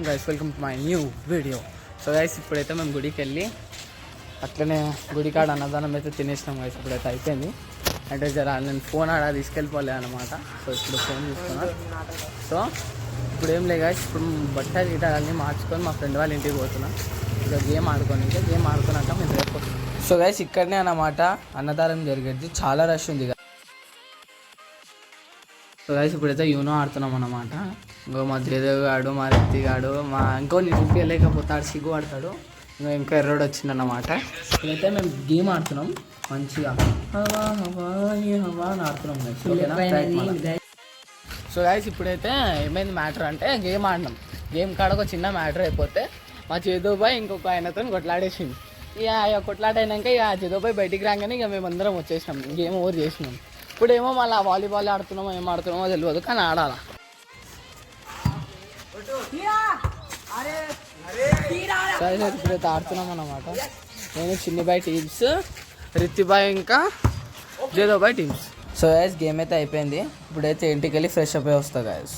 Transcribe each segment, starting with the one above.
Guys welcome to my new video. So guys ఇప్పుడైతే మేము గుడికి వెళ్ళి అట్లనే గుడికాడ అన్నదానం అయితే తినేసినాం గైస్. ఇప్పుడైతే అయిపోయింది. అంటే జర నేను ఫోన్ ఆడ తీసుకెళ్ళిపోలే అనమాట. సో ఇప్పుడు ఫోన్ తీసుకున్నా. సో ఇప్పుడు ఏం లేదు గైస్, ఇప్పుడు బట్టలు గిట్టాలన్నీ మార్చుకొని మా ఫ్రెండ్ వాళ్ళ ఇంటికి పోతున్నా. ఇక గేమ్ ఆడుకున్నాక మేము రేపు. సో గైస్ ఇక్కడనే అన్నమాట అన్నదానం జరిగేది. చాలా రష్ ఉంది. సో గైస్ ఇప్పుడైతే యూనో ఆడుతున్నాం అన్నమాట. ఇంకో మా జయదేవ్ గాడు, మా రిత్తి గాడు, మా ఇంకో నేను చూపించలేకపోతాడు, సిగ్గు పడతాడు. ఇంకా ఎర్రోడు వచ్చిందన్నమాట. ఇప్పుడైతే మేము గేమ్ ఆడుతున్నాం మంచిగా. హవా హవా హవా అని ఆడుతున్నాం. సో గైస్ ఇప్పుడైతే ఏమైంది మ్యాటర్ అంటే గేమ్ ఆడినాం. గేమ్ కాడ ఒక చిన్న మ్యాటర్ అయిపోతే మా జయదేవ్బాయ్ ఇంకొక ఆయనతో కొట్లాడేసింది. ఇక కొట్లాడైనాక ఇక జయదేవ్బాయ్ బయటికి రాగానే ఇక మేమందరం వచ్చేసినాం, గేమ్ ఓవర్ చేసినాం. ఇప్పుడేమో మళ్ళీ వాలీబాల్ ఆడుతున్నామో ఏం ఆడుతున్నామో తెలియదు, కానీ ఆడాలా. ఇప్పుడైతే ఆడుతున్నాం అన్నమాట. నేను చిన్నిబాయ్ టీమ్స్, రిత్తిబాయ్ ఇంకా జయదేవ్బాయ్ టీమ్స్. సో గైస్ గేమ్ అయితే అయిపోయింది. ఇప్పుడైతే ఇంటికి వెళ్ళి ఫ్రెష్ అప్ అయి వస్తా గైస్.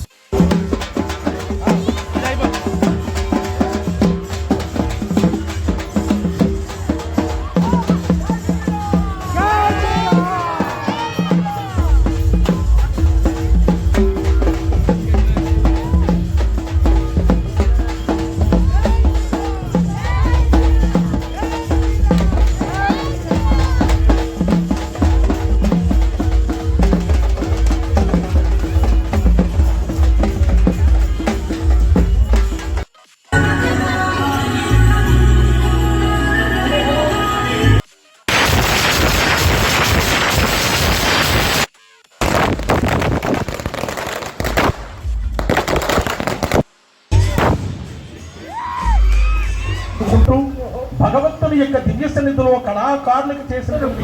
భగవంతుని యొక్క దివ్య సన్నిధిలో కళాకారులకు చేసినటువంటి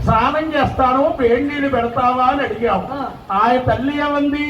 స్నానం చేస్తాను, వేడి నీళ్ళు పెడతావా అని అడిగావు. ఆయన తల్లి ఏమంది?